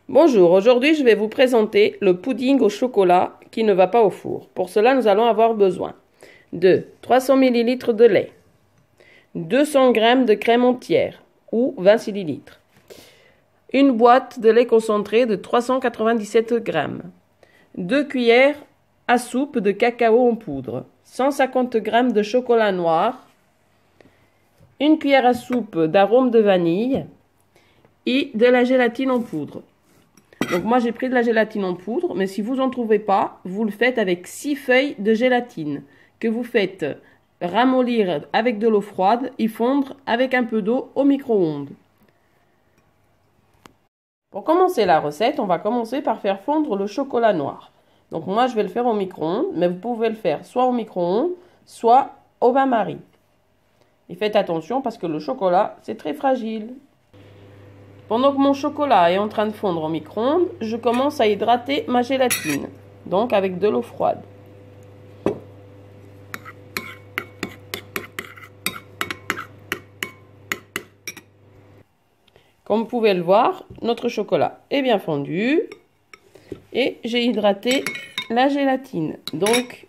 Bonjour, aujourd'hui je vais vous présenter le pudding au chocolat qui ne va pas au four. Pour cela, nous allons avoir besoin de 300 ml de lait, 200 g de crème entière ou 20 ml, une boîte de lait concentré de 397 g, 2 cuillères à soupe de cacao en poudre, 150 g de chocolat noir, une cuillère à soupe d'arôme de vanille et de la gélatine en poudre. Donc moi j'ai pris de la gélatine en poudre, mais si vous n'en trouvez pas, vous le faites avec 6 feuilles de gélatine que vous faites ramollir avec de l'eau froide et fondre avec un peu d'eau au micro-ondes. Pour commencer la recette, on va commencer par faire fondre le chocolat noir. Donc moi je vais le faire au micro-ondes, mais vous pouvez le faire soit au micro-ondes, soit au bain-marie. Et faites attention parce que le chocolat c'est très fragile. Pendant que mon chocolat est en train de fondre au micro-ondes, je commence à hydrater ma gélatine, donc avec de l'eau froide. Comme vous pouvez le voir, notre chocolat est bien fondu et j'ai hydraté la gélatine. Donc,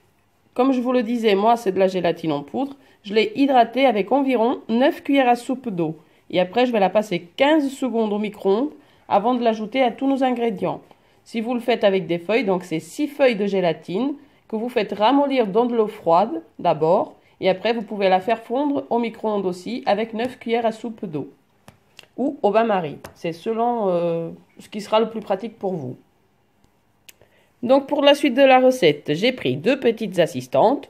comme je vous le disais, moi c'est de la gélatine en poudre, je l'ai hydratée avec environ 9 cuillères à soupe d'eau. Et après, je vais la passer 15 secondes au micro-ondes avant de l'ajouter à tous nos ingrédients. Si vous le faites avec des feuilles, donc c'est 6 feuilles de gélatine que vous faites ramollir dans de l'eau froide d'abord. Et après, vous pouvez la faire fondre au micro-ondes aussi avec 9 cuillères à soupe d'eau. Ou au bain-marie. C'est selon ce qui sera le plus pratique pour vous. Donc pour la suite de la recette, j'ai pris 2 petites assistantes.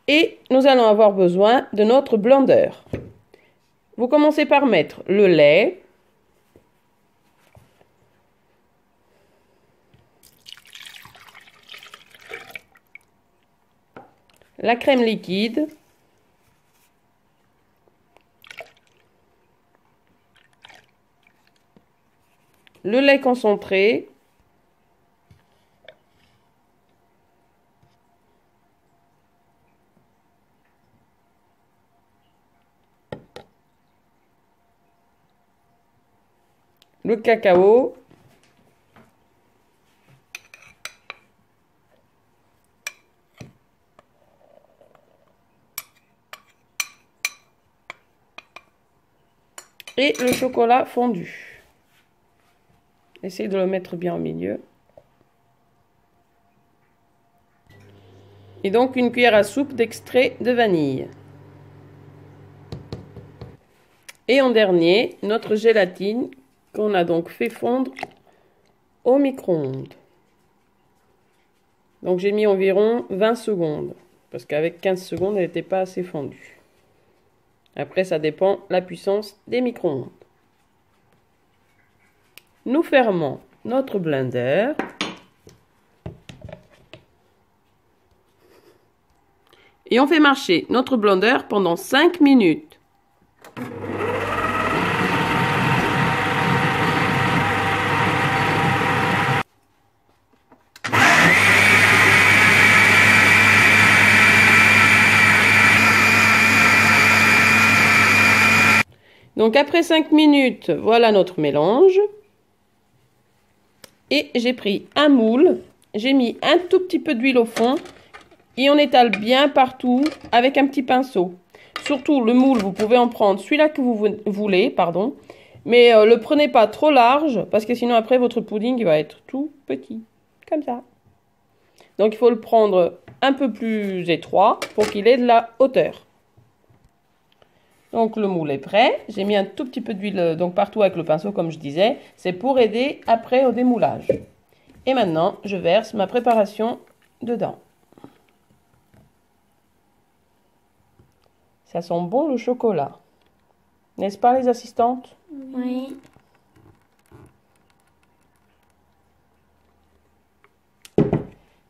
Et nous allons avoir besoin de notre blender. Vous commencez par mettre le lait, la crème liquide, le lait concentré, le cacao, et le chocolat fondu. Essayez de le mettre bien au milieu. Et donc une cuillère à soupe d'extrait de vanille. Et en dernier, notre gélatine qu'on a donc fait fondre au micro-ondes. Donc j'ai mis environ 20 secondes, parce qu'avec 15 secondes, elle n'était pas assez fondue. Après, ça dépend de la puissance des micro-ondes. Nous fermons notre blender. Et on fait marcher notre blender pendant 5 minutes. Donc après 5 minutes, voilà notre mélange. Et j'ai pris un moule, j'ai mis un tout petit peu d'huile au fond et on étale bien partout avec un petit pinceau. Surtout le moule, vous pouvez en prendre celui-là que vous voulez, pardon. Mais le prenez pas trop large parce que sinon après votre pudding va être tout petit, comme ça. Donc il faut le prendre un peu plus étroit pour qu'il ait de la hauteur. Donc le moule est prêt. J'ai mis un tout petit peu d'huile donc partout avec le pinceau comme je disais. C'est pour aider après au démoulage. Et maintenant, je verse ma préparation dedans. Ça sent bon le chocolat. N'est-ce pas les assistantes? Oui.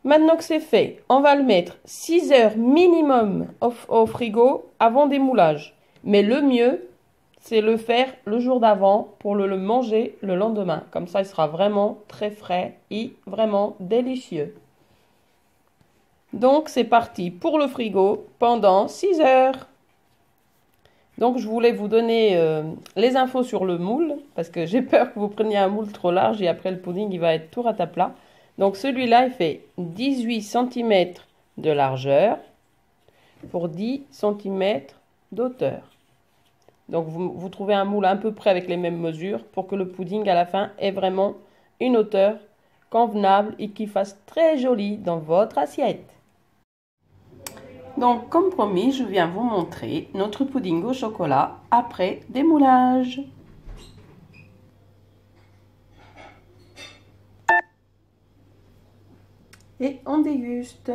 Maintenant que c'est fait, on va le mettre 6 heures minimum au frigo avant démoulage. Mais le mieux, c'est le faire le jour d'avant pour le manger le lendemain. Comme ça, il sera vraiment très frais et vraiment délicieux. Donc, c'est parti pour le frigo pendant 6 heures. Donc je voulais vous donner les infos sur le moule, parce que j'ai peur que vous preniez un moule trop large et après le pudding il va être tout rataplat. Donc celui-là il fait 18 cm de largeur pour 10 cm d'hauteur. Donc vous trouvez un moule à peu près avec les mêmes mesures pour que le pudding à la fin ait vraiment une hauteur convenable et qu'il fasse très joli dans votre assiette. Donc comme promis, je viens vous montrer notre pudding au chocolat après démoulage. Et on déguste.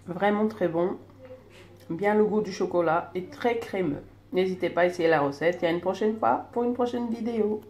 Vraiment très bon, bien le goût du chocolat et très crémeux. N'hésitez pas à essayer la recette et à une prochaine fois pour une prochaine vidéo.